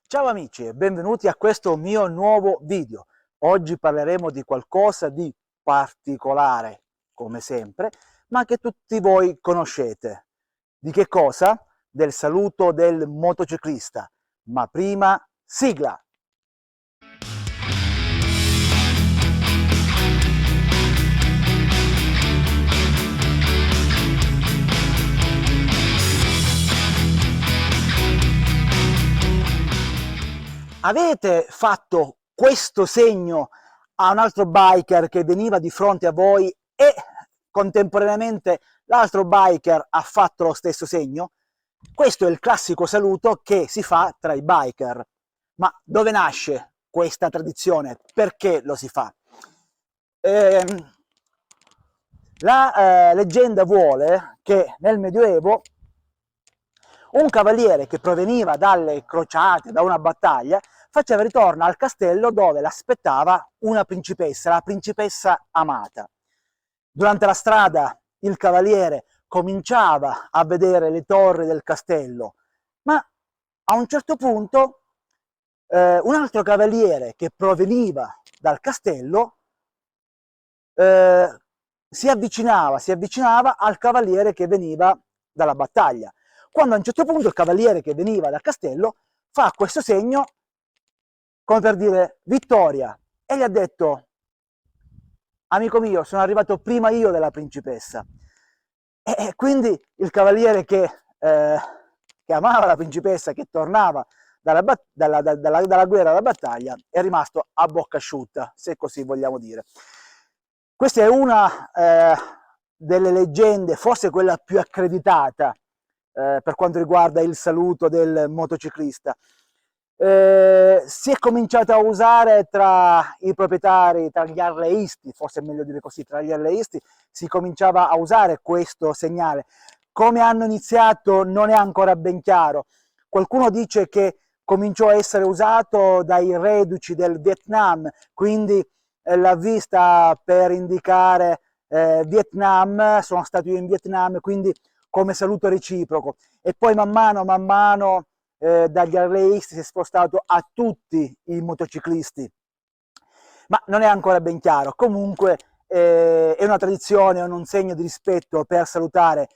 Ciao amici e benvenuti a questo mio nuovo video. Oggi parleremo di qualcosa di particolare, come sempre, ma che tutti voi conoscete. Di che cosa? Del saluto del motociclista. Ma prima, sigla! Avete fatto questo segno a un altro biker che veniva di fronte a voi e contemporaneamente l'altro biker ha fatto lo stesso segno? Questo è il classico saluto che si fa tra i biker. Ma dove nasce questa tradizione? Perché lo si fa? La leggenda vuole che nel Medioevo un cavaliere che proveniva dalle crociate, da una battaglia, faceva ritorno al castello dove l'aspettava una principessa, la principessa amata. Durante la strada il cavaliere cominciava a vedere le torri del castello, ma a un certo punto un altro cavaliere che proveniva dal castello eh, si avvicinava al cavaliere che veniva dalla battaglia. Quando a un certo punto il cavaliere che veniva dal castello fa questo segno come per dire vittoria e gli ha detto: amico mio, sono arrivato prima io della principessa. E quindi il cavaliere che amava la principessa, che tornava dalla guerra, dalla battaglia, è rimasto a bocca asciutta, se così vogliamo dire. Questa è una delle leggende, forse quella più accreditata per quanto riguarda il saluto del motociclista. Si è cominciato a usare tra i proprietari, tra gli harleisti, forse è meglio dire così, tra gli harleisti si cominciava a usare questo segnale. Come hanno iniziato non è ancora ben chiaro. Qualcuno dice che cominciò a essere usato dai reduci del Vietnam, quindi la V sta per indicare Vietnam, sono stato io in Vietnam, quindi come saluto reciproco. E poi man mano dagli harleisti si è spostato a tutti i motociclisti, ma non è ancora ben chiaro. Comunque è una tradizione, è un segno di rispetto per salutare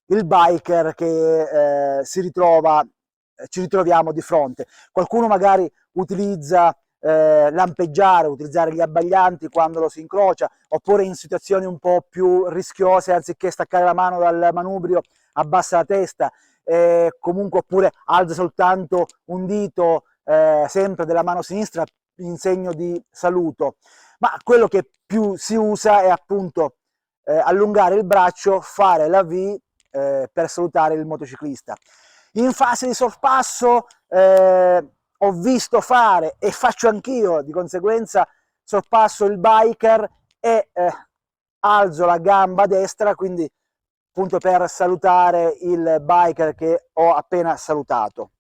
il biker che ci ritroviamo di fronte. Qualcuno magari utilizza lampeggiare, utilizzare gli abbaglianti quando lo si incrocia, oppure in situazioni un po' più rischiose, anziché staccare la mano dal manubrio, abbassa la testa, comunque oppure alza soltanto un dito sempre della mano sinistra in segno di saluto. Ma quello che più si usa è appunto allungare il braccio, fare la V per salutare il motociclista. In fase di sorpasso ho visto fare e faccio anch'io, di conseguenza sorpasso il biker e alzo la gamba destra, quindi appunto per salutare il biker che ho appena salutato,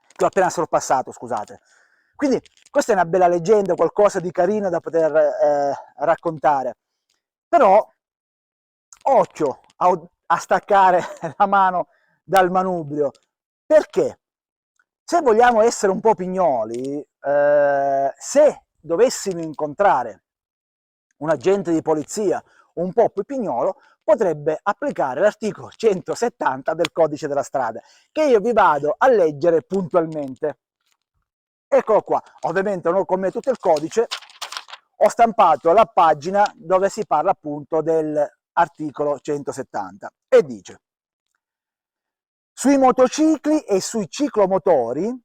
che ho appena sorpassato, scusate. Quindi questa è una bella leggenda, qualcosa di carino da poter raccontare. Però occhio a staccare la mano dal manubrio, perché se vogliamo essere un po' pignoli, se dovessimo incontrare un agente di polizia un po' più pignolo, potrebbe applicare l'articolo 170 del codice della strada, che io vi vado a leggere puntualmente. Eccolo qua, ovviamente non come tutto il codice, ho stampato la pagina dove si parla appunto dell'articolo 170 e dice: sui motocicli e sui ciclomotori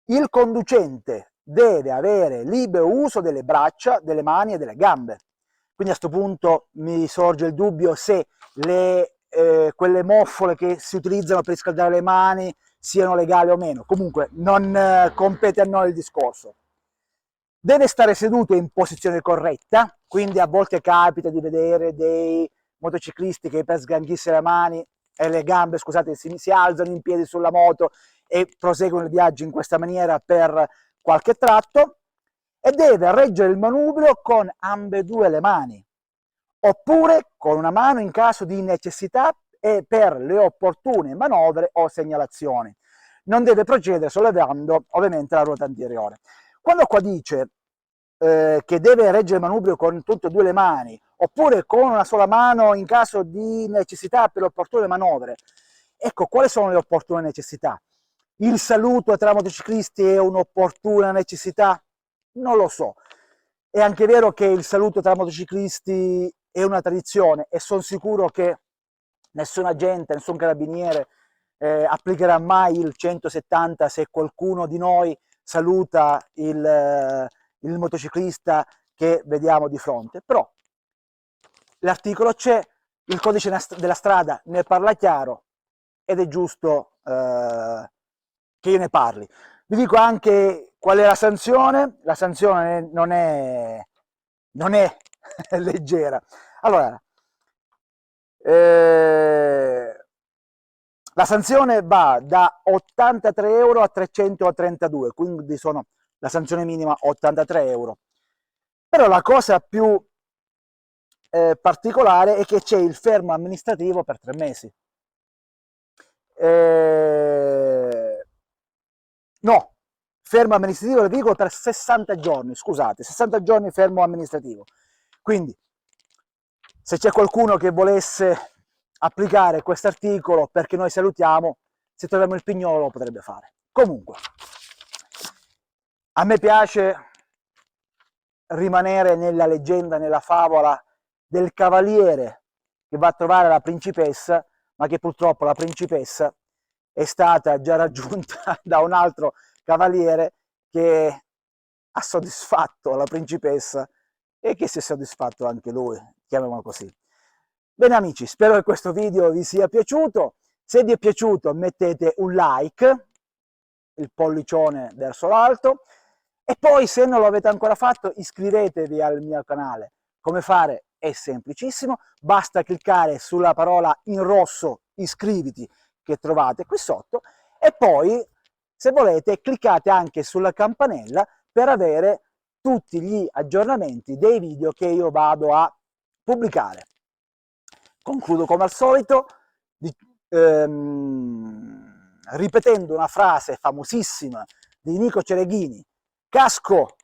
il conducente deve avere libero uso delle braccia, delle mani e delle gambe. Quindi a questo punto mi sorge il dubbio se quelle moffole che si utilizzano per riscaldare le mani siano legali o meno. Comunque non compete a noi il discorso. Deve stare seduto in posizione corretta, quindi a volte capita di vedere dei motociclisti che per sgranchirsi le mani e le gambe, scusate, si alzano in piedi sulla moto e proseguono il viaggio in questa maniera per qualche tratto, e deve reggere il manubrio con ambedue le mani, oppure con una mano in caso di necessità e per le opportune manovre o segnalazioni. non deve procedere sollevando ovviamente la ruota anteriore. Quando qua dice che deve reggere il manubrio con tutte e due le mani, oppure con una sola mano in caso di necessità per le opportune manovre, ecco, quali sono le opportune necessità? Il saluto tra motociclisti è un'opportuna necessità? Non lo so. È anche vero che il saluto tra motociclisti è una tradizione e sono sicuro che nessun agente, nessun carabiniere applicherà mai il 170 se qualcuno di noi saluta il motociclista che vediamo di fronte. Però l'articolo c'è, il codice della strada ne parla chiaro ed è giusto che io ne parli. Vi dico anche qual è la sanzione non è leggera. Allora, la sanzione va da 83 euro a 332, quindi sono la sanzione minima 83 euro. Però la cosa più particolare è che c'è il fermo amministrativo per 3 mesi. No, fermo amministrativo lo dico per 60 giorni, scusate, 60 giorni fermo amministrativo. Quindi, se c'è qualcuno che volesse applicare questo articolo perché noi salutiamo, se troviamo il pignolo lo potrebbe fare. Comunque, a me piace rimanere nella leggenda, nella favola del cavaliere che va a trovare la principessa, ma che purtroppo la principessa è stata già raggiunta da un altro cavaliere che ha soddisfatto la principessa e che si è soddisfatto anche lui, chiamiamolo così. Bene amici, spero che questo video vi sia piaciuto. Se vi è piaciuto mettete un like, il pollicione verso l'alto, e poi se non lo avete ancora fatto iscrivetevi al mio canale. Come fare? È semplicissimo, basta cliccare sulla parola in rosso iscriviti che trovate qui sotto e poi se volete cliccate anche sulla campanella per avere tutti gli aggiornamenti dei video che io vado a pubblicare. Concludo come al solito ripetendo una frase famosissima di Nico Cereghini: casco,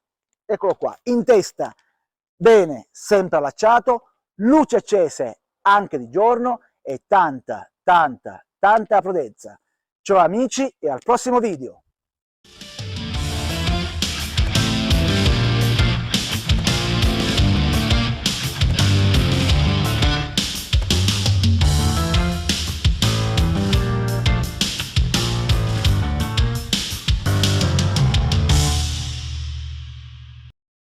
eccolo qua, in testa, bene, sempre allacciato, luci accese anche di giorno e tanta prudenza. Ciao amici e al prossimo video!